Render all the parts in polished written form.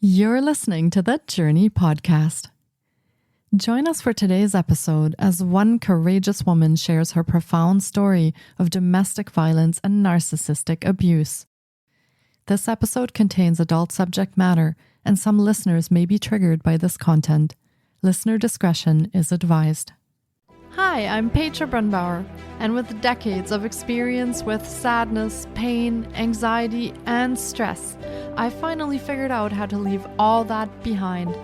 You're listening to the Journey Podcast. Join us for today's episode as one courageous woman shares her profound story of domestic violence and narcissistic abuse. This episode contains adult subject matter, and some listeners may be triggered by this content. Listener discretion is advised. Hi, I'm Petra Brunbauer, and with decades of experience with sadness, pain, anxiety, and stress, I finally figured out how to leave all that behind.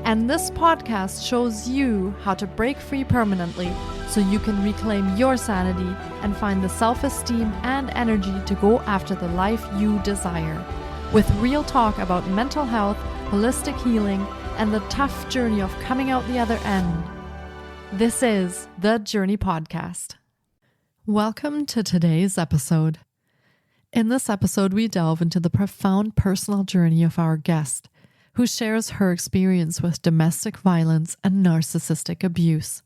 And this podcast shows you how to break free permanently so you can reclaim your sanity and find the self-esteem and energy to go after the life you desire. With real talk about mental health, holistic healing, and the tough journey of coming out the other end. This is the Journey Podcast. Welcome to today's episode. In this episode, we delve into the profound personal journey of our guest, who shares her experience with domestic violence and narcissistic abuse.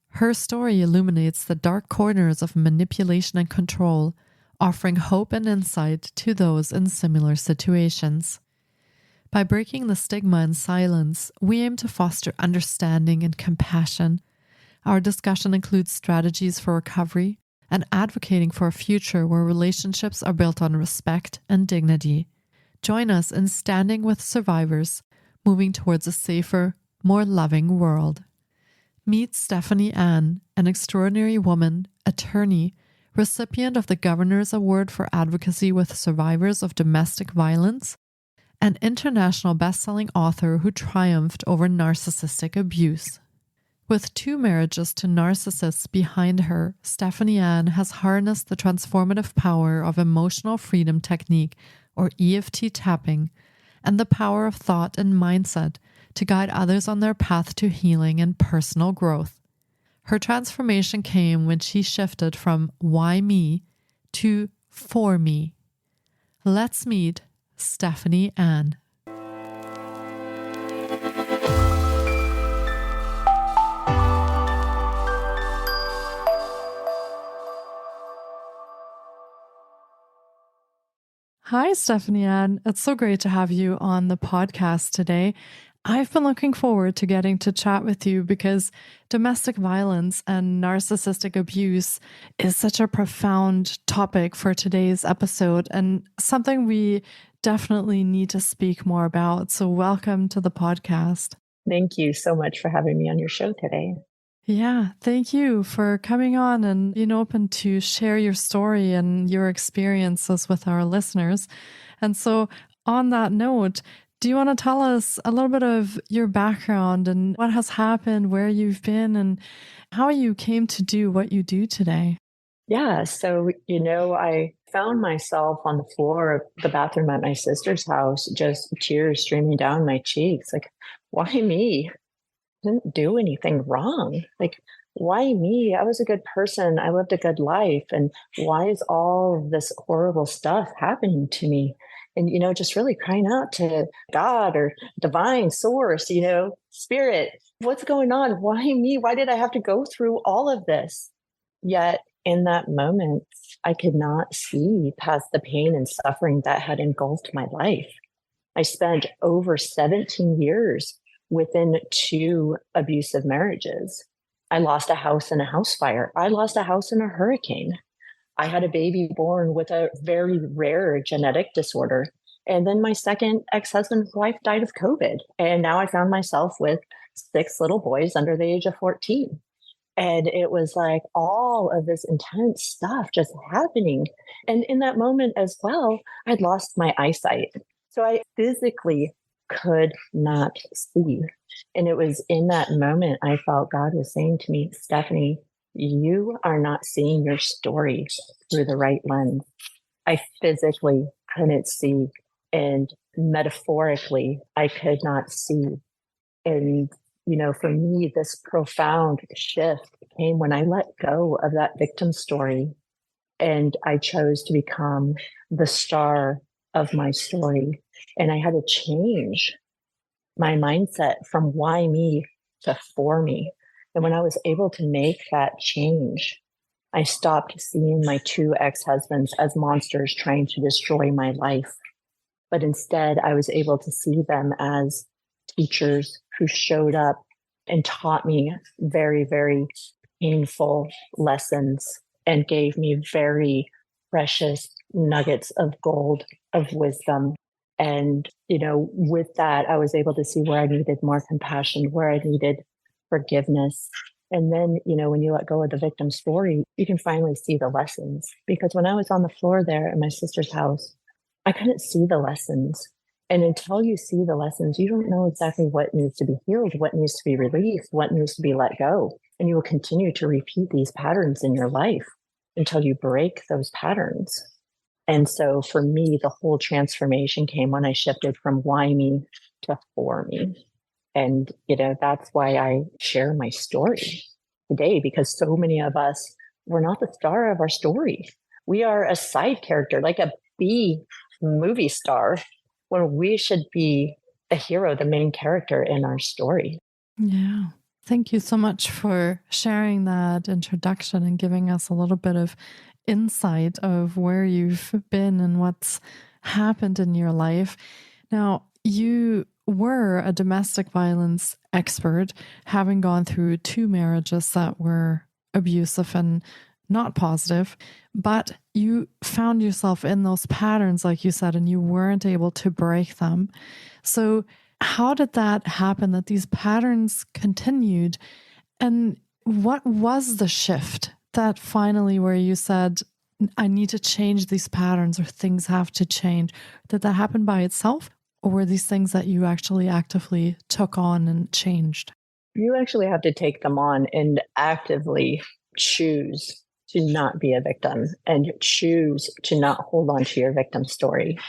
Her story illuminates the dark corners of manipulation and control, offering hope and insight to those in similar situations. By breaking the stigma and silence, we aim to foster understanding and compassion. Our discussion includes strategies for recovery and advocating for a future where relationships are built on respect and dignity. Join us in standing with survivors, moving towards a safer, more loving world. Meet Stephany Ann, an extraordinary woman, attorney, recipient of the Governor's Award for Advocacy with Survivors of Domestic Violence, an international best-selling author who triumphed over narcissistic abuse. With 2 marriages to narcissists behind her, Stephany Ann has harnessed the transformative power of emotional freedom technique, or EFT tapping, and the power of thought and mindset to guide others on their path to healing and personal growth. Her transformation came when she shifted from why me to for me. Let's meet Stephany Ann. Hi, Stephany Ann. It's so great to have you on the podcast today. I've been looking forward to getting to chat with you because domestic violence and narcissistic abuse is such a profound topic for today's episode and something we definitely need to speak more about. So welcome to the podcast. Thank you so much for having me on your show today. Yeah, thank you for coming on and being open to share your story and your experiences with our listeners. And so on that note, do you want to tell us a little bit of your background and what has happened, where you've been, and how you came to do what you do today? Yeah, so, I found myself on the floor of the bathroom at my sister's house, just tears streaming down my cheeks. Like, why me? Didn't do anything wrong. Like, why me? I was a good person. I lived a good life. And why is all of this horrible stuff happening to me? And, just really crying out to God or divine source, spirit, what's going on? Why me? Why did I have to go through all of this? Yet in that moment, I could not see past the pain and suffering that had engulfed my life. I spent over 17 years within 2 abusive marriages. I lost a house in a house fire. I lost a house in a hurricane. I had a baby born with a very rare genetic disorder. And then my second ex-husband's wife died of COVID. And now I found myself with 6 little boys under the age of 14. And it was like all of this intense stuff just happening. And in that moment as well, I'd lost my eyesight. So I physically could not see. And it was in that moment I felt God was saying to me, Stephany, you are not seeing your story through the right lens. I physically couldn't see, and metaphorically, I could not see. And, for me, this profound shift came when I let go of that victim story and I chose to become the star of my story. And I had to change my mindset from why me to for me. And when I was able to make that change, I stopped seeing my 2 ex-husbands as monsters trying to destroy my life. But instead, I was able to see them as teachers who showed up and taught me very, very painful lessons and gave me very precious nuggets of gold of wisdom. And, with that, I was able to see where I needed more compassion, where I needed forgiveness. And then, when you let go of the victim story, you can finally see the lessons. Because when I was on the floor there at my sister's house, I couldn't see the lessons. And until you see the lessons, you don't know exactly what needs to be healed, what needs to be released, what needs to be let go. And you will continue to repeat these patterns in your life until you break those patterns. And so for me, the whole transformation came when I shifted from why me to for me. And, that's why I share my story today, because so many of us, we're not the star of our story. We are a side character, like a B movie star, when we should be the hero, the main character in our story. Yeah. Thank you so much for sharing that introduction and giving us a little bit of insight of where you've been and what's happened in your life. Now, you were a domestic violence expert, having gone through 2 marriages that were abusive and not positive, but you found yourself in those patterns, like you said, and you weren't able to break them. So how did that happen, that these patterns continued? And what was the shift that finally where you said, I need to change these patterns, or things have to change? Did that happen by itself? Or were these things that you actually actively took on and changed? You actually have to take them on and actively choose to not be a victim and choose to not hold on to your victim story.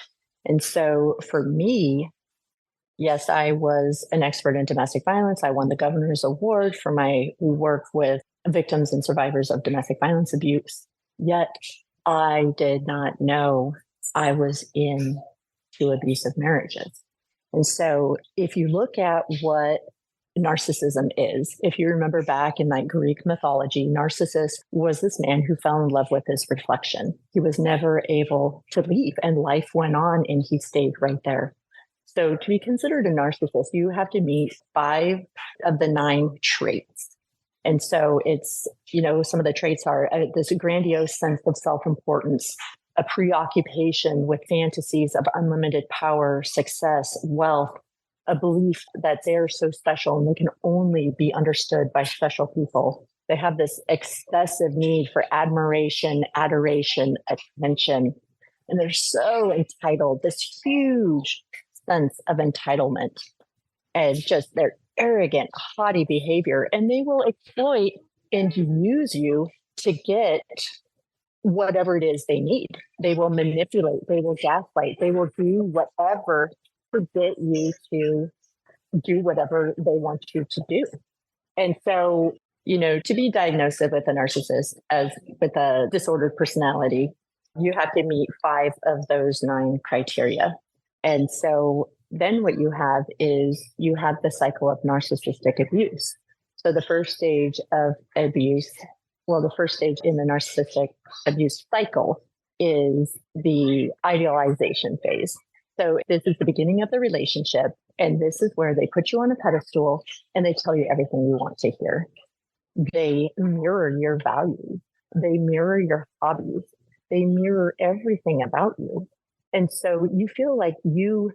And so for me, yes, I was an expert in domestic violence. I won the governor's award for my work with victims and survivors of domestic violence abuse. Yet I did not know I was in 2 abusive marriages. And so if you look at what narcissism is, if you remember back in like Greek mythology, Narcissus was this man who fell in love with his reflection. He was never able to leave, and life went on and he stayed right there. So to be considered a narcissist, you have to meet 5 of the 9 traits. And so it's, some of the traits are this grandiose sense of self-importance, a preoccupation with fantasies of unlimited power, success, wealth, a belief that they're so special and they can only be understood by special people. They have this excessive need for admiration, adoration, attention, and they're so entitled, this huge sense of entitlement, and just their arrogant, haughty behavior. And they will exploit and use you to get whatever it is they need. They will manipulate, they will gaslight, they will do whatever to get you to do whatever they want you to do. And so, to be diagnosed with a narcissist as with a disordered personality, you have to meet 5 of those 9 criteria. And so then what you have is you have the cycle of narcissistic abuse. So the first stage of abuse, the first stage in the narcissistic abuse cycle is the idealization phase. So this is the beginning of the relationship, and this is where they put you on a pedestal and they tell you everything you want to hear. They mirror your values. They mirror your hobbies. They mirror everything about you. And so you feel like you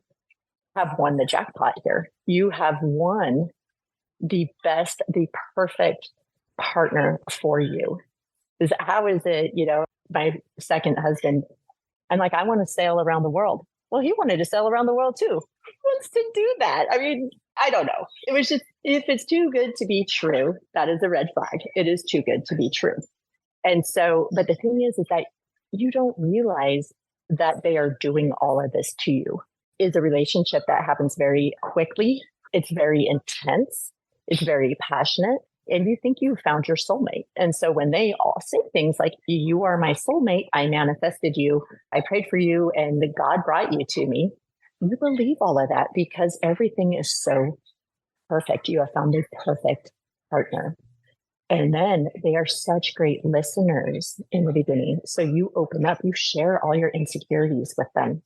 have won the jackpot here. You have won the best, the perfect partner for you. How is it, my second husband, I'm like, I want to sail around the world. Well, he wanted to sail around the world too. Who wants to do that? I mean, I don't know. It was just, if it's too good to be true, that is a red flag. It is too good to be true. And so, but the thing is that you don't realize that they are doing all of this to you. It's a relationship that happens very quickly. It's very intense. It's very passionate. And you think you found your soulmate. And so when they all say things like, you are my soulmate, I manifested you, I prayed for you, and God brought you to me, you believe all of that because everything is so perfect. You have found a perfect partner. And then they are such great listeners in the beginning. So you open up, you share all your insecurities with them.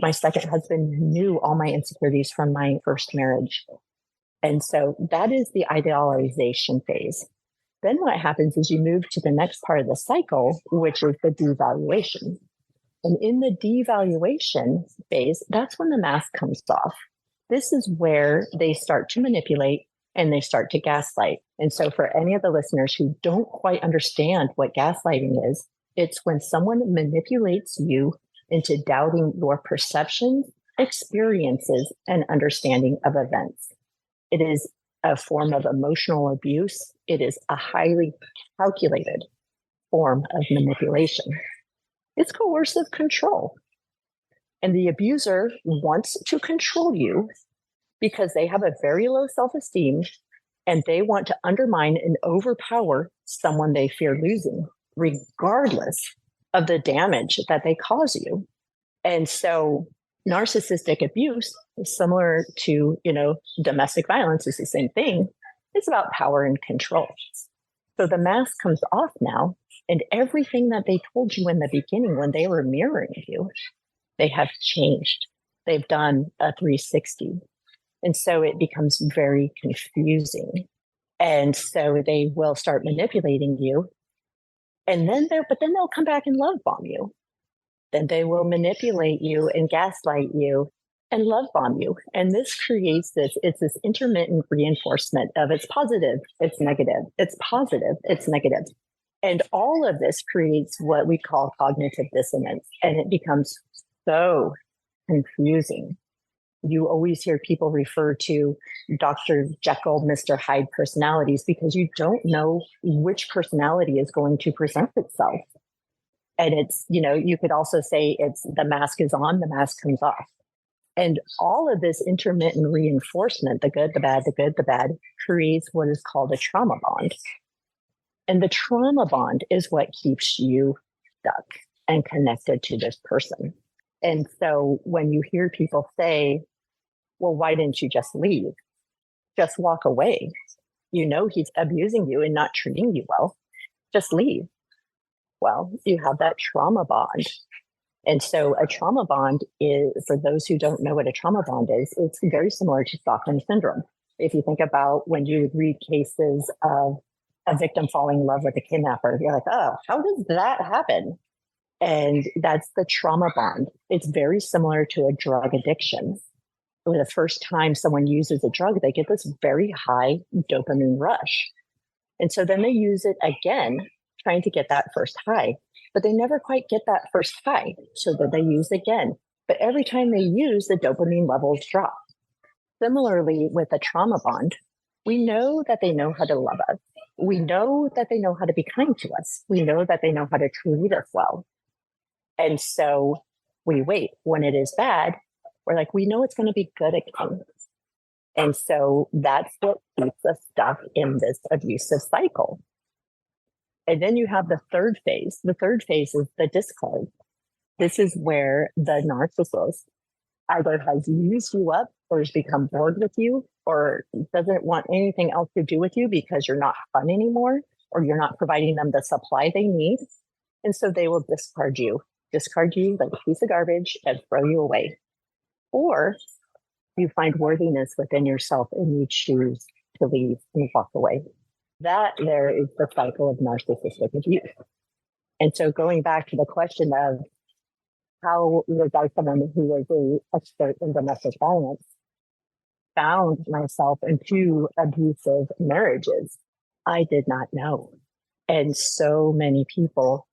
My second husband knew all my insecurities from my first marriage. And so that is the idealization phase. Then what happens is you move to the next part of the cycle, which is the devaluation. And in the devaluation phase, that's when the mask comes off. This is where they start to manipulate and they start to gaslight. And so for any of the listeners who don't quite understand what gaslighting is, it's when someone manipulates you into doubting your perceptions, experiences, and understanding of events. It is a form of emotional abuse. It is a highly calculated form of manipulation. It's coercive control. And the abuser wants to control you because they have a very low self-esteem and they want to undermine and overpower someone they fear losing, regardless of the damage that they cause you. And so narcissistic abuse is similar to, domestic violence is the same thing. It's about power and control. So the mask comes off now, and everything that they told you in the beginning when they were mirroring you, they have changed. They've done a 360. And so it becomes very confusing. And so they will start manipulating you. And then they'll come back and love bomb you. Then they will manipulate you and gaslight you and love bomb you. And this creates it's this intermittent reinforcement of it's positive, it's negative, it's positive, it's negative. And all of this creates what we call cognitive dissonance. And it becomes so confusing. You always hear people refer to Dr. Jekyll, Mr. Hyde personalities because you don't know which personality is going to present itself. And it's, you could also say it's the mask is on, the mask comes off. And all of this intermittent reinforcement, the good, the bad, the good, the bad, creates what is called a trauma bond. And the trauma bond is what keeps you stuck and connected to this person. And so when you hear people say, well, why didn't you just leave? Just walk away. He's abusing you and not treating you well. Just leave. Well, you have that trauma bond. And so a trauma bond is, for those who don't know what a trauma bond is, it's very similar to Stockholm syndrome. If you think about when you read cases of a victim falling in love with a kidnapper, you're like, oh, how does that happen? And that's the trauma bond. It's very similar to a drug addiction. For the first time someone uses a drug, they get this very high dopamine rush. And so then they use it again, trying to get that first high, but they never quite get that first high. So then they use again. But every time they use, the dopamine levels drop. Similarly, with a trauma bond, we know that they know how to love us. We know that they know how to be kind to us. We know that they know how to treat us well. And so we wait. When it is bad, we're like, we know it's going to be good again. And so that's what keeps us stuck in this abusive cycle. And then you have the third phase. The third phase is the discard. This is where the narcissist either has used you up or has become bored with you or doesn't want anything else to do with you because you're not fun anymore or you're not providing them the supply they need. And so they will discard you like a piece of garbage and throw you away. Or you find worthiness within yourself and you choose to leave and walk away. That there is the cycle of narcissistic abuse. And so going back to the question of how was I someone who was an expert in domestic violence, found myself in 2 abusive marriages, I did not know. And so many people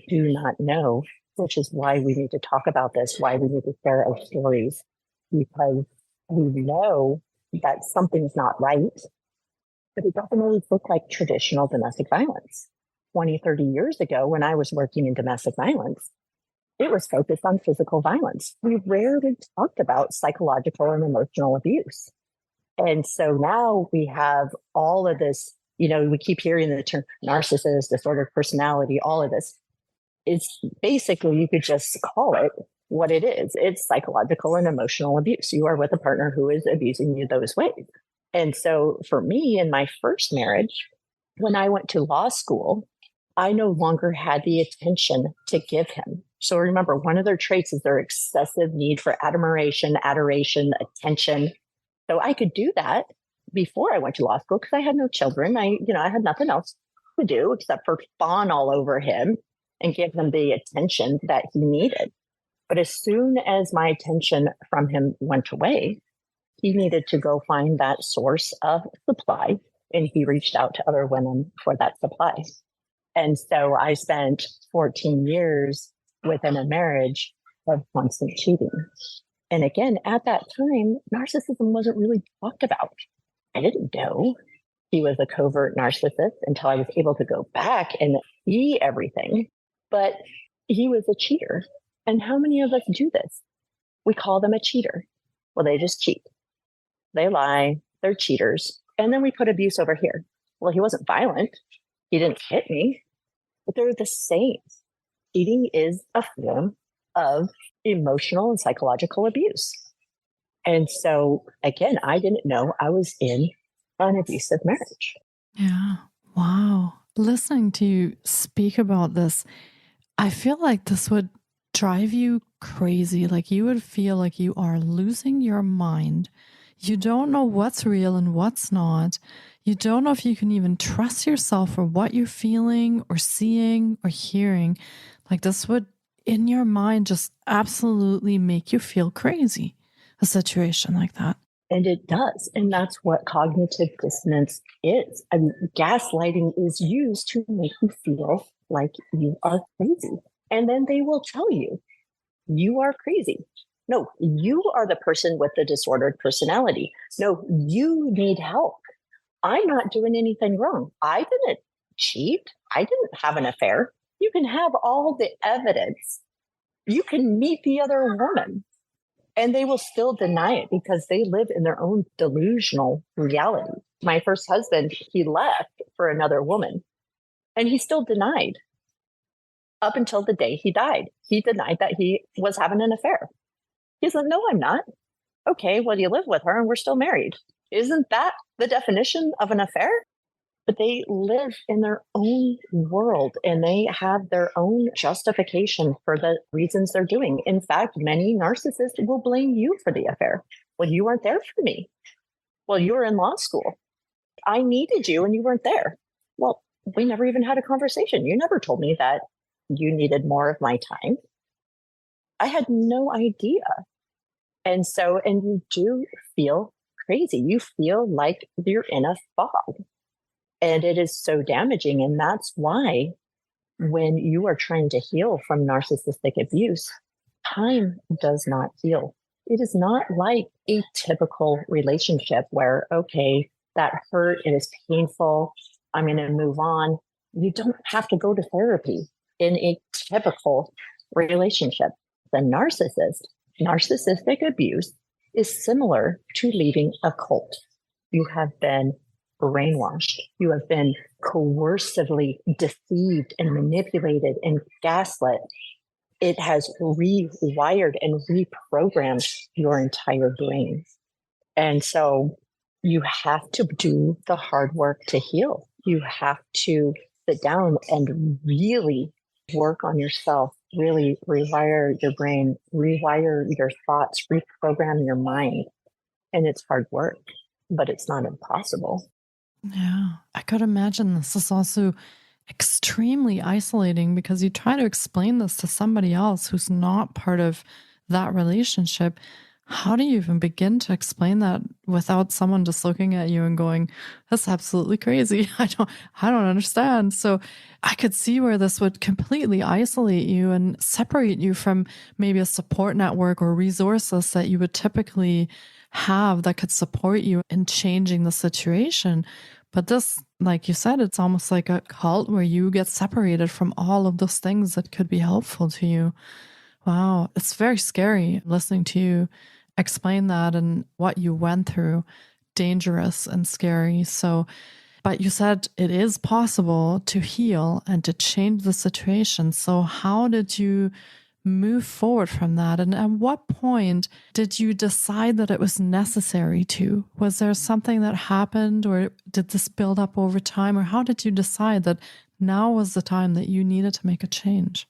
do not know, which is why we need to talk about this, why we need to share our stories, because we know that something's not right, but it doesn't always look like traditional domestic violence. 20, 30 years ago, when I was working in domestic violence, it was focused on physical violence. We rarely talked about psychological and emotional abuse. And so now we have all of this, we keep hearing the term narcissist, disordered personality, all of this. It's basically, you could just call it what it is. It's psychological and emotional abuse. You are with a partner who is abusing you those ways. And so for me, in my first marriage, when I went to law school, I no longer had the attention to give him. So remember, one of their traits is their excessive need for admiration, adoration, attention. So I could do that before I went to law school because I had no children. I had nothing else to do except for fawn all over him and give him the attention that he needed. But as soon as my attention from him went away, he needed to go find that source of supply, and he reached out to other women for that supply. And so I spent 14 years within a marriage of constant cheating. And again, at that time, narcissism wasn't really talked about. I didn't know he was a covert narcissist until I was able to go back and see everything. But he was a cheater. And how many of us do this? We call them a cheater. Well, they just cheat. They lie. They're cheaters. And then we put abuse over here. Well, he wasn't violent. He didn't hit me. But they're the same. Cheating is a form of emotional and psychological abuse. And so, again, I didn't know I was in an abusive marriage. Yeah. Wow. Listening to you speak about this, I feel like this would drive you crazy. Like you would feel like you are losing your mind. You don't know what's real and what's not. You don't know if you can even trust yourself or what you're feeling or seeing or hearing. Like this would, in your mind, just absolutely make you feel crazy, a situation like that. And it does. And that's what cognitive dissonance is. I mean, gaslighting is used to make you feel like you are crazy. And then they will tell you, you are crazy. No, you are the person with the disordered personality. No, you need help. I'm not doing anything wrong. I didn't cheat. I didn't have an affair. You can have all the evidence. You can meet the other woman. And they will still deny it because they live in their own delusional reality. My first husband, he left for another woman and he still denied up until the day he died. He denied that he was having an affair. He said, no, I'm not. Okay, well, you live with her and we're still married. Isn't that the definition of an affair? But they live in their own world and they have their own justification for the reasons they're doing. In fact, many narcissists will blame you for the affair. Well, you weren't there for me. Well, you were in law school. I needed you and you weren't there. Well, we never even had a conversation. You never told me that you needed more of my time. I had no idea. And you do feel crazy. You feel like you're in a fog. And it is so damaging. And that's why when you are trying to heal from narcissistic abuse, time does not heal. It is not like a typical relationship where, okay, that hurt, it is painful, I'm going to move on. You don't have to go to therapy in a typical relationship. The narcissistic abuse is similar to leaving a cult. You have been brainwashed. You have been coercively deceived and manipulated and gaslit. It has rewired and reprogrammed your entire brain. And so you have to do the hard work to heal. You have to sit down and really work on yourself, really rewire your brain, rewire your thoughts, reprogram your mind. And it's hard work, but it's not impossible. Yeah, I could imagine this is also extremely isolating because you try to explain this to somebody else who's not part of that relationship. How do you even begin to explain that without someone just looking at you and going, that's absolutely crazy. I don't understand. So I could see where this would completely isolate you and separate you from maybe a support network or resources that you would typically have that could support you in changing the situation. But this, like you said, it's almost like a cult where you get separated from all of those things that could be helpful to you. Wow. It's very scary listening to you explain that and what you went through. Dangerous and scary. So, but you said it is possible to heal and to change the situation. So how did you move forward from that? And at what point did you decide that it was necessary to? Was there something that happened, or did this build up over time? Or how did you decide that now was the time that you needed to make a change?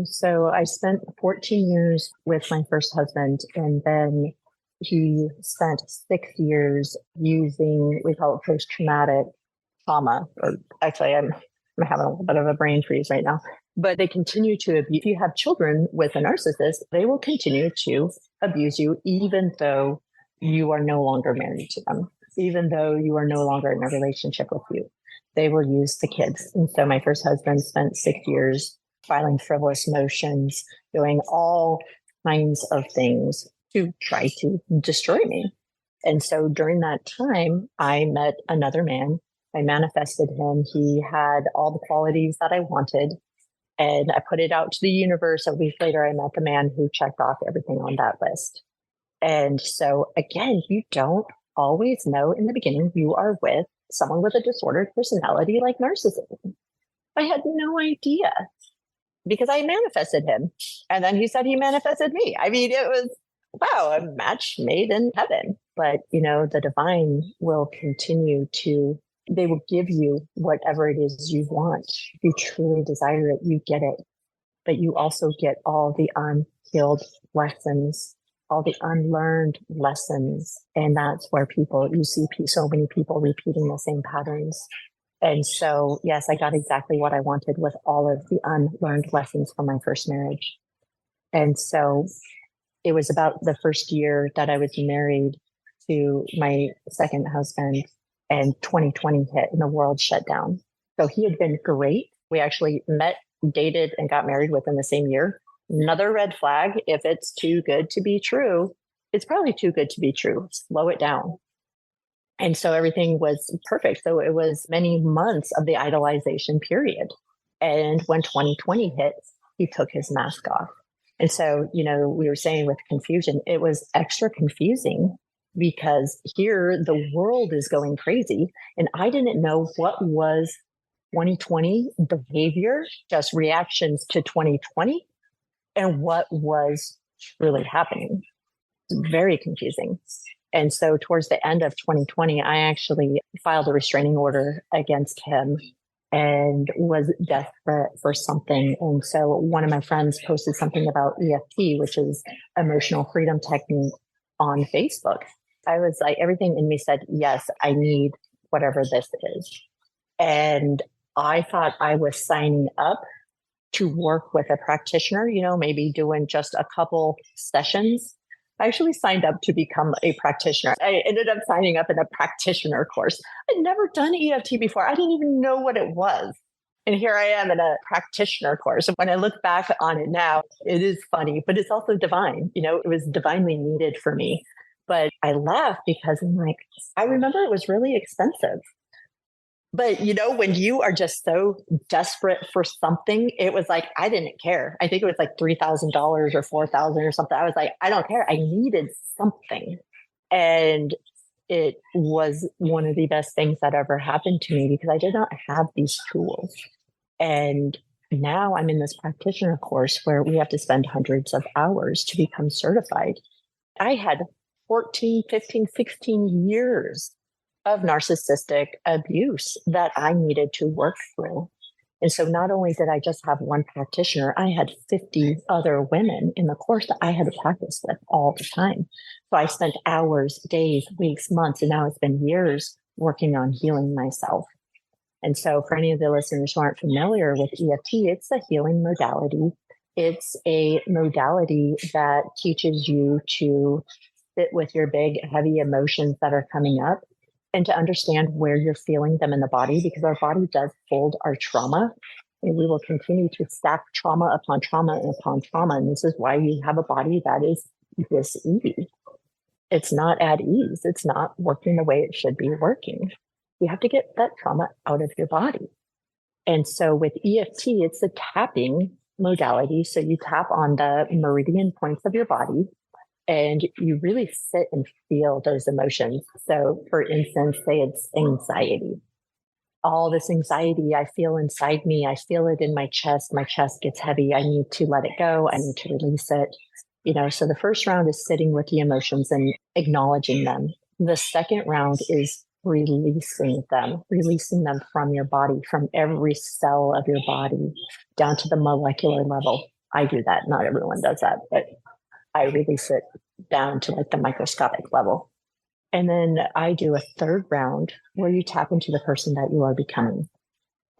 So I spent 14 years with my first husband, and then he spent 6 years using, we call it post-traumatic trauma, or actually I'm having a little bit of a brain freeze right now, but they continue to abuse. If you have children with a narcissist, they will continue to abuse you, even though you are no longer married to them, even though you are no longer in a relationship with you. They will use the kids. And so my first husband spent 6 years filing frivolous motions, doing all kinds of things to try to destroy me. And so during that time, I met another man. I manifested him. He had all the qualities that I wanted. And I put it out to the universe. A week later, I met the man who checked off everything on that list. And so again, you don't always know in the beginning you are with someone with a disordered personality like narcissism. I had no idea because I manifested him. And then he said he manifested me. I mean, it was, wow, a match made in heaven. But, the divine will continue to, they will give you whatever it is you want. If you truly desire it, you get it. But you also get all the unhealed lessons, all the unlearned lessons. And that's where you see so many people repeating the same patterns. And so, yes, I got exactly what I wanted with all of the unlearned lessons from my first marriage. And so it was about the first year that I was married to my second husband, and 2020 hit and the world shut down. So he had been great. We actually met, dated, and got married within the same year. Another red flag. If it's too good to be true, it's probably too good to be true. Slow it down. And so everything was perfect. So it was many months of the idolization period. And when 2020 hit, he took his mask off. And so, we were saying with confusion, it was extra confusing because here the world is going crazy. And I didn't know what was 2020 behavior, just reactions to 2020, and what was really happening. Very confusing. And so towards the end of 2020, I actually filed a restraining order against him and was desperate for something. And so one of my friends posted something about EFT, which is emotional freedom technique, on Facebook. I was like, everything in me said, yes, I need whatever this is. And I thought I was signing up to work with a practitioner, maybe doing just a couple sessions. I actually signed up to become a practitioner. I ended up signing up in a practitioner course. I'd never done EFT before. I didn't even know what it was. And here I am in a practitioner course. And when I look back on it now, it is funny, but it's also divine. It was divinely needed for me. But I laugh because I'm like, I remember it was really expensive. But, when you are just so desperate for something, it was like, I didn't care. I think it was like $3,000 or $4,000 or something. I was like, I don't care. I needed something. And it was one of the best things that ever happened to me because I did not have these tools. And now I'm in this practitioner course where we have to spend hundreds of hours to become certified. I had 14, 15, 16 years of narcissistic abuse that I needed to work through. And so not only did I just have one practitioner, I had 50 other women in the course that I had to practice with all the time. So I spent hours, days, weeks, months, and now it's been years working on healing myself. And so for any of the listeners who aren't familiar with EFT, it's a healing modality. It's a modality that teaches you to sit with your big, heavy emotions that are coming up and to understand where you're feeling them in the body, because our body does hold our trauma, and we will continue to stack trauma upon trauma and upon trauma. And this is why you have a body that is dis-ease. It's not at ease. It's not working the way it should be working. You have to get that trauma out of your body. And so with EFT, it's a tapping modality. So you tap on the meridian points of your body, and you really sit and feel those emotions. So for instance, say it's anxiety. All this anxiety I feel inside me, I feel it in my chest. My chest gets heavy. I need to let it go. I need to release it. So the first round is sitting with the emotions and acknowledging them. The second round is releasing them from your body, from every cell of your body down to the molecular level. I do that. Not everyone does that, but I release it down to like the microscopic level. And then I do a third round where you tap into the person that you are becoming.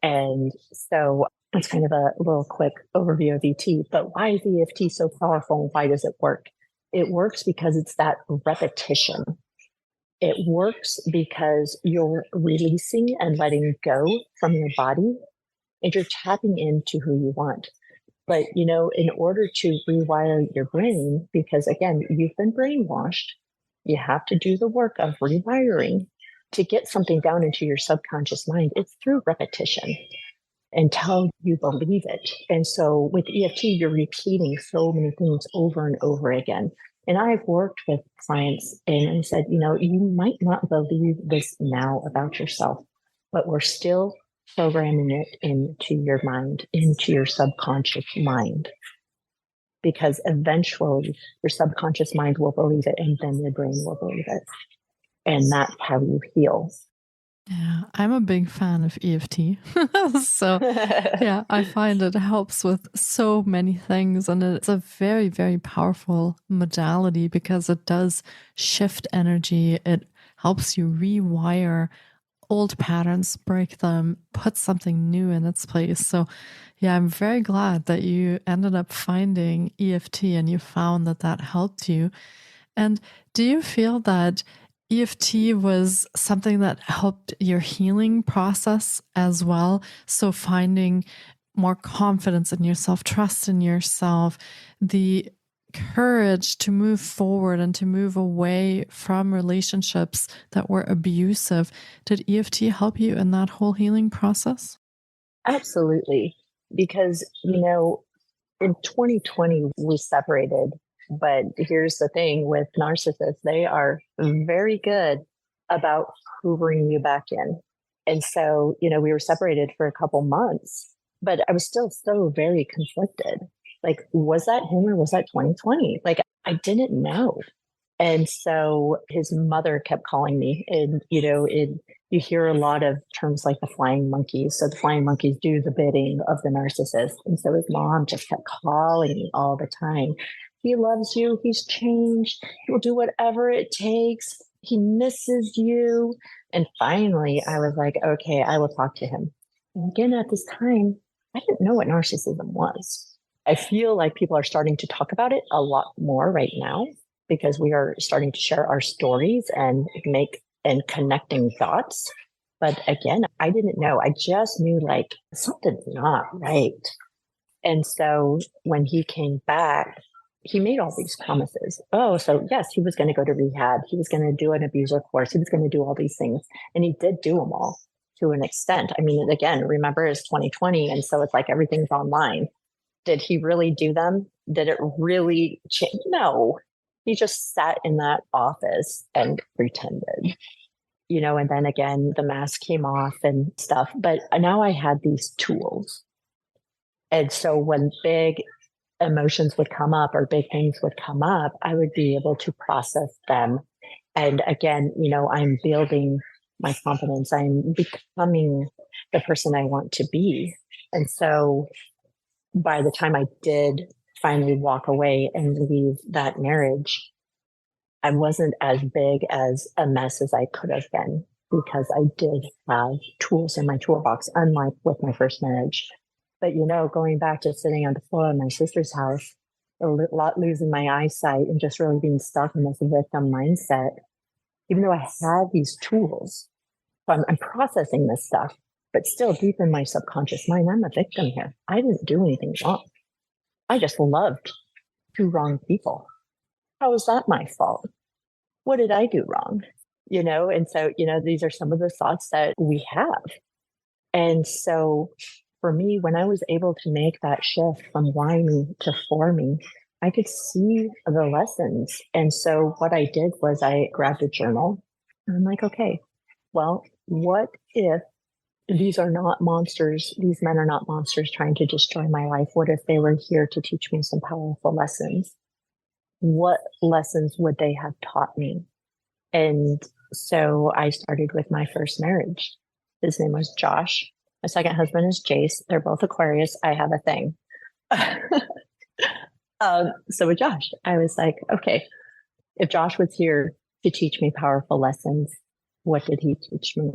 And so it's kind of a little quick overview of ET, but why is EFT so powerful and why does it work? It works because it's that repetition. It works because you're releasing and letting go from your body and you're tapping into who you want. But, you know, in order to rewire your brain, because again, you've been brainwashed, you have to do the work of rewiring to get something down into your subconscious mind. It's through repetition until you believe it. And so with EFT, you're repeating so many things over and over again. And I've worked with clients and I said, you know, you might not believe this now about yourself, but we're still programming it into your mind, into your subconscious mind. Because eventually your subconscious mind will believe it and then your brain will believe it. And that's how you heal. Yeah, I'm a big fan of EFT. So yeah, I find it helps with so many things. And it's a very, very powerful modality because it does shift energy. It helps you rewire old patterns, break them, put something new in its place. So yeah, I'm very glad that you ended up finding EFT and you found that that helped you. And do you feel that EFT was something that helped your healing process as well? So finding more confidence in yourself, trust in yourself, the courage to move forward and to move away from relationships that were abusive. Did EFT help you in that whole healing process? Absolutely. Because, you know, in 2020, we separated. But here's the thing with narcissists, they are very good about hoovering you back in. And so, you know, we were separated for a couple months, but I was still so very conflicted. Like, was that him or was that 2020? Like, I didn't know. And so his mother kept calling me and, you know, you hear a lot of terms like the flying monkeys. So the flying monkeys do the bidding of the narcissist. And so his mom just kept calling me all the time. He loves you. He's changed. He'll do whatever it takes. He misses you. And finally, I was like, okay, I will talk to him. And again, at this time, I didn't know what narcissism was. I feel like people are starting to talk about it a lot more right now because we are starting to share our stories and connecting dots. But again, I didn't know. I just knew like something's not right. And so when he came back, he made all these promises. Oh, so yes, he was going to go to rehab. He was going to do an abuser course. He was going to do all these things. And he did do them all to an extent. I mean, again, remember it's 2020. And so it's like everything's online. Did he really do them? Did it really change? No, he just sat in that office and pretended, you know, and then again, the mask came off and stuff. But now I had these tools. And so when big emotions would come up or big things would come up, I would be able to process them. And again, you know, I'm building my confidence. I'm becoming the person I want to be. And so by the time I did finally walk away and leave that marriage, I wasn't as big as a mess as I could have been because I did have tools in my toolbox, unlike with my first marriage. But, you know, going back to sitting on the floor in my sister's house, a lot losing my eyesight and just really being stuck in this victim mindset, even though I had these tools, so I'm processing this stuff, but still deep in my subconscious mind, I'm a victim here. I didn't do anything wrong. I just loved two wrong people. How is that my fault? What did I do wrong? You know, and so, you know, these are some of the thoughts that we have. And so for me, when I was able to make that shift from why me to for me, I could see the lessons. And so what I did was I grabbed a journal and I'm like, okay, well, what if these are not monsters? These men are not monsters trying to destroy my life. What if they were here to teach me some powerful lessons? What lessons would they have taught me? And So I started with my first marriage. His name was Josh. My second husband is Jace. They're both Aquarius. I have a thing. So with Josh, I was like, okay, if Josh was here to teach me powerful lessons, what did he teach me?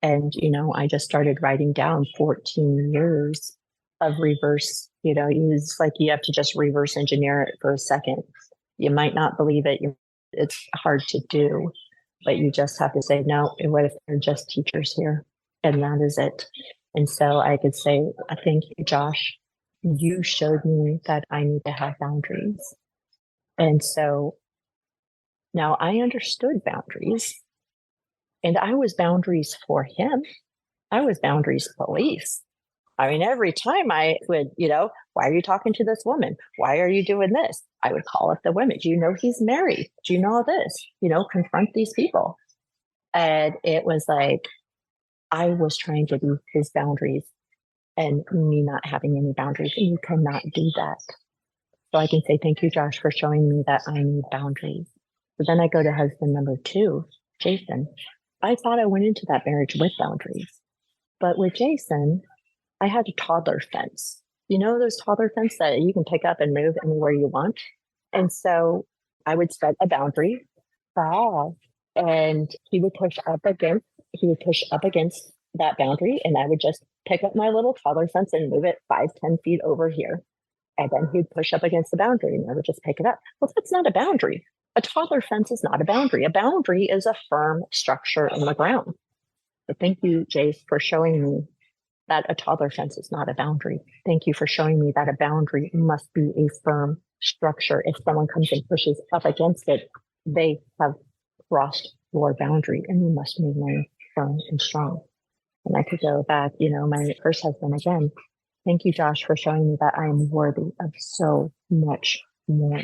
And, I just started writing down 14 years of reverse, it's like you have to just reverse engineer it for a second. You might not believe it. It's hard to do, but you just have to say, no, what if they're just teachers here? And that is it. And so I could say, thank you, Josh. You showed me that I need to have boundaries. And so now I understood boundaries, and I was boundaries for him. I was boundaries police. I mean, every time I would, why are you talking to this woman? Why are you doing this? I would call up the women. Do you know he's married? Do you know this? Confront these people. And it was like, I was trying to be his boundaries and me not having any boundaries. And you cannot do that. So I can say, thank you, Josh, for showing me that I need boundaries. But then I go to husband number 2, Jason. I thought I went into that marriage with boundaries. But with Jason, I had a toddler fence. Those toddler fence that you can pick up and move anywhere you want. And so I would set a boundary, and he would push up against that boundary, and I would just pick up my little toddler fence and move it 5-10 feet over here. And then he'd push up against the boundary, and I would just pick it up. Well, that's not a boundary. A toddler fence is not a boundary. A boundary is a firm structure in the ground. So thank you, Jace, for showing me that a toddler fence is not a boundary. Thank you for showing me that a boundary must be a firm structure. If someone comes and pushes up against it, they have crossed your boundary, and you must remain firm and strong. And I could go back, my first husband again. Thank you, Josh, for showing me that I am worthy of so much more.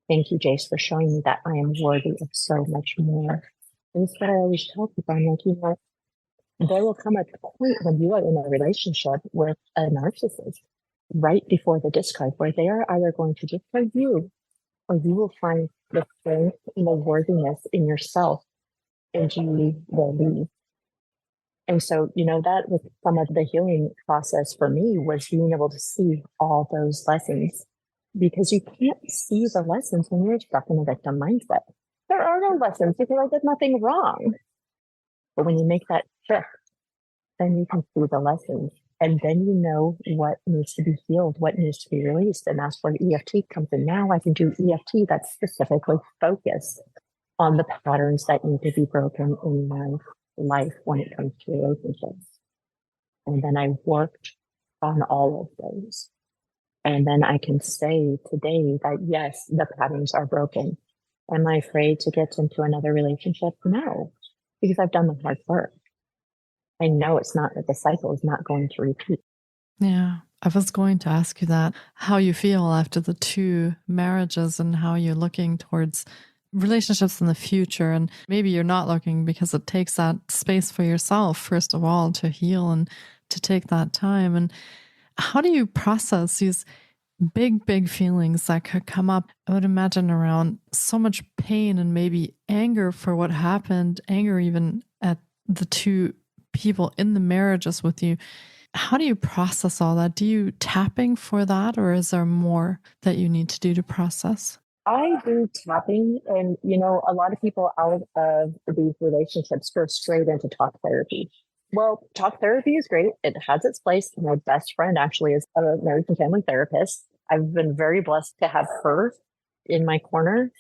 Thank you, Jace, for showing me that I am worthy of so much more. And it's what I always tell people. I'm like, there will come a point when you are in a relationship with a narcissist right before the discard, where they are either going to discard you, or you will find the strength and the worthiness in yourself, and you will leave. And so, that was some of the healing process for me, was being able to see all those lessons, because you can't see the lessons when you're stuck in a victim mindset. There are no lessons because I did nothing wrong. But when you make that shift, then you can see the lessons, and then you know what needs to be healed, what needs to be released. And that's where EFT comes in. Now I can do EFT that's specifically focused on the patterns that need to be broken in my life when it comes to relationships. And then I worked on all of those. And then I can say today that, yes, the patterns are broken. Am I afraid to get into another relationship? No, because I've done the hard work. I know it's not that the cycle is not going to repeat. Yeah, I was going to ask you that, how you feel after the 2 marriages and how you're looking towards relationships in the future. And maybe you're not looking because it takes that space for yourself, first of all, to heal and to take that time. And how do you process these big feelings that could come up? I would imagine around so much pain and maybe anger for what happened, anger even at the 2 people in the marriages with you. How do you process all that? Do you tapping for that, or is there more that you need to do to process? I do tapping, and a lot of people out of these relationships go straight into talk therapy. Well, talk therapy is great. It has its place. My best friend actually is a marriage and family therapist. I've been very blessed to have her in my corner.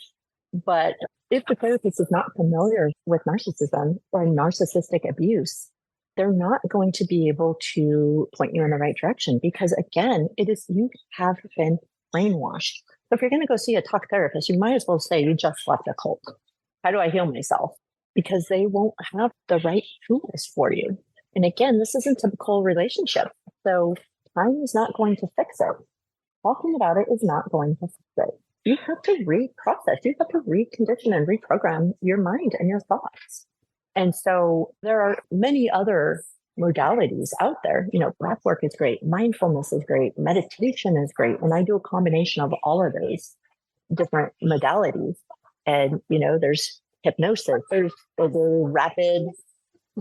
But if the therapist is not familiar with narcissism or narcissistic abuse, they're not going to be able to point you in the right direction, because again, you have been brainwashed. So if you're going to go see a talk therapist, you might as well say you just left a cult. How do I heal myself? Because they won't have the right tools for you. And again, this isn't a typical relationship. So time is not going to fix it. Talking about it is not going to fix it. You have to reprocess. You have to recondition and reprogram your mind and your thoughts. And so there are many other modalities out there. Breath work is great. Mindfulness is great. Meditation is great. And I do a combination of all of those different modalities. And, there's hypnosis. There's the rapid,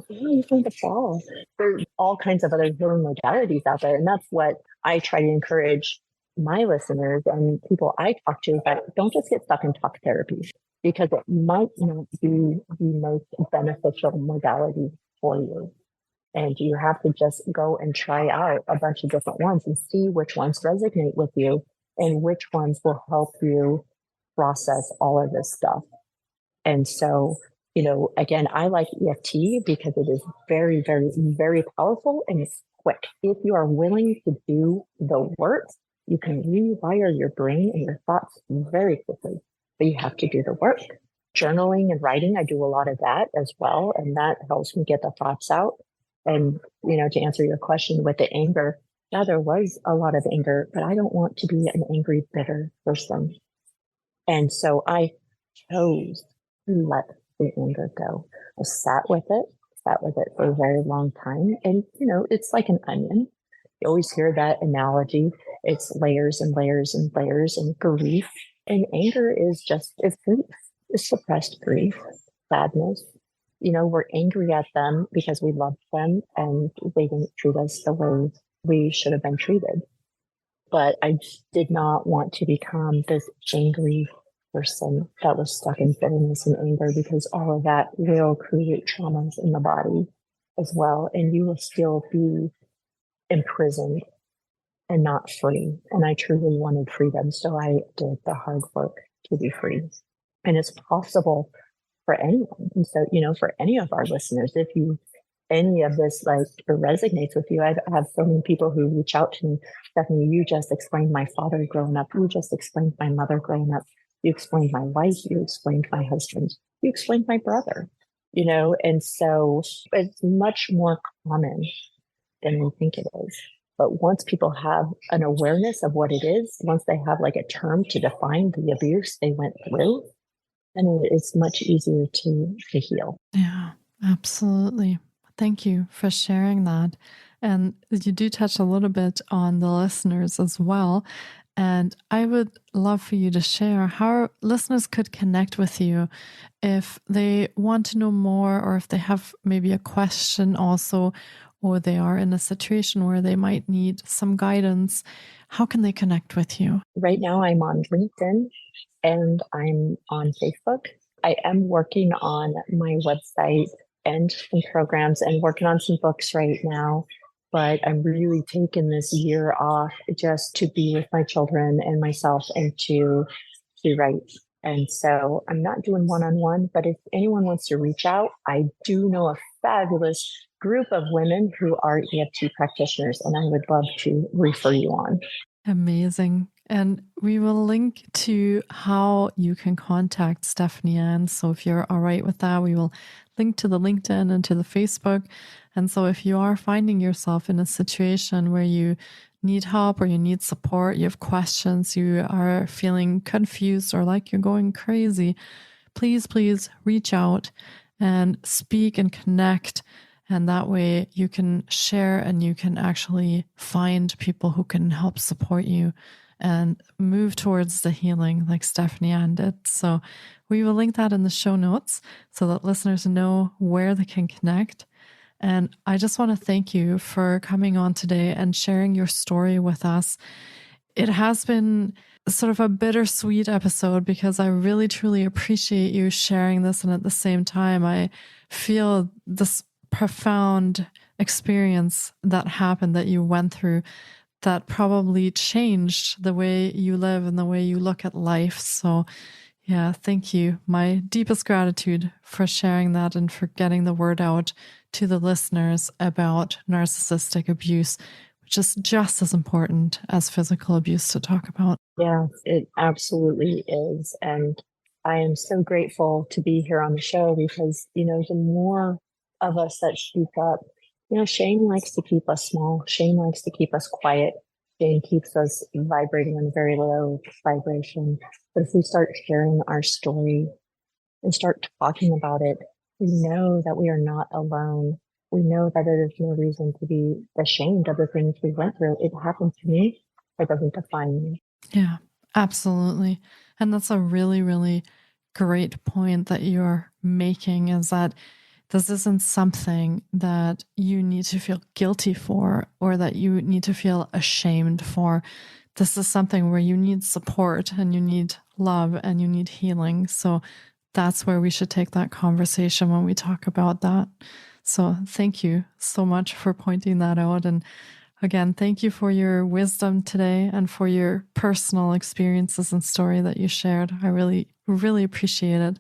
you find the fall. There's all kinds of other healing modalities out there. And that's what I try to encourage my listeners and people I talk to, that don't just get stuck in talk therapy, because it might not be the most beneficial modality for you. And you have to just go and try out a bunch of different ones and see which ones resonate with you and which ones will help you process all of this stuff. And so, again, I like EFT because it is very, very, very powerful and it's quick. If you are willing to do the work, you can rewire your brain and your thoughts very quickly, but you have to do the work. Journaling and writing, I do a lot of that as well. And that helps me get the thoughts out. And, to answer your question with the anger, yeah, there was a lot of anger, but I don't want to be an angry, bitter person. And so I chose to let the anger go. I sat with it for a very long time. And, it's like an onion. You always hear that analogy. It's layers and layers and layers, and grief and anger is grief. It's suppressed grief, sadness. We're angry at them because we loved them and they didn't treat us the way we should have been treated. But I did not want to become this angry person that was stuck in bitterness and anger, because all of that will create traumas in the body as well. And you will still be imprisoned and not free. And I truly wanted freedom. So I did the hard work to be free. And it's possible for anyone. And so, for any of our listeners, if any of this resonates with you, I have so many people who reach out to me. Stephany, you just explained my father growing up. You just explained my mother growing up. You explained my wife. You explained my husband. You explained my brother, and so it's much more common than we think it is. But once people have an awareness of what it is, once they have a term to define the abuse they went through, and it's much easier to heal. Yeah, absolutely. Thank you for sharing that. And you do touch a little bit on the listeners as well. And I would love for you to share how listeners could connect with you if they want to know more, or if they have maybe a question also, or they are in a situation where they might need some guidance. How can they connect with you? Right now, I'm on LinkedIn and I'm on Facebook. I am working on my website and some programs and working on some books right now. But I'm really taking this year off just to be with my children and myself and to write. And so I'm not doing one-on-one, but if anyone wants to reach out, I do know a fabulous group of women who are EFT practitioners, and I would love to refer you on. Amazing. And we will link to how you can contact Stephany Ann. So if you're all right with that, we will link to the LinkedIn and to the Facebook. And so if you are finding yourself in a situation where you need help or you need support, you have questions, you are feeling confused or like you're going crazy, please reach out and speak and connect. And that way you can share and you can actually find people who can help support you and move towards the healing like Stephany Ann did. So we will link that in the show notes so that listeners know where they can connect. And I just want to thank you for coming on today and sharing your story with us. It has been sort of a bittersweet episode because I really, truly appreciate you sharing this. And at the same time, I feel this profound experience that happened, that you went through, that probably changed the way you live and the way you look at life. So yeah, thank you. My deepest gratitude for sharing that and for getting the word out to the listeners about narcissistic abuse, which is just as important as physical abuse to talk about. Yeah, it absolutely is. And I am so grateful to be here on the show because, the more of us that speak up, shame likes to keep us small. Shame likes to keep us quiet. Shame keeps us vibrating on a very low vibration. But if we start sharing our story and start talking about it, we know that we are not alone. We know that there is no reason to be ashamed of the things we went through. It happened to me. It doesn't define me. Yeah, absolutely. And that's a really, really great point that you're making, is that this isn't something that you need to feel guilty for or that you need to feel ashamed for. This is something where you need support and you need love and you need healing. So that's where we should take that conversation when we talk about that. So thank you so much for pointing that out. And again, thank you for your wisdom today and for your personal experiences and story that you shared. I really, really appreciate it.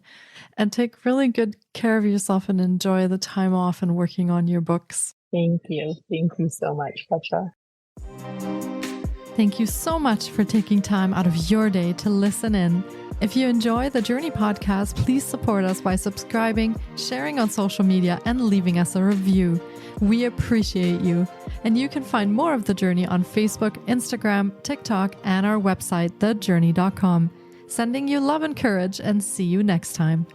And take really good care of yourself and enjoy the time off and working on your books. Thank you. Thank you so much, Petra. Thank you so much for taking time out of your day to listen in. If you enjoy the Journey podcast, please support us by subscribing, sharing on social media, and leaving us a review. We appreciate you. And you can find more of The Journey on Facebook, Instagram, TikTok, and our website, thejourney.com. Sending you love and courage, and see you next time.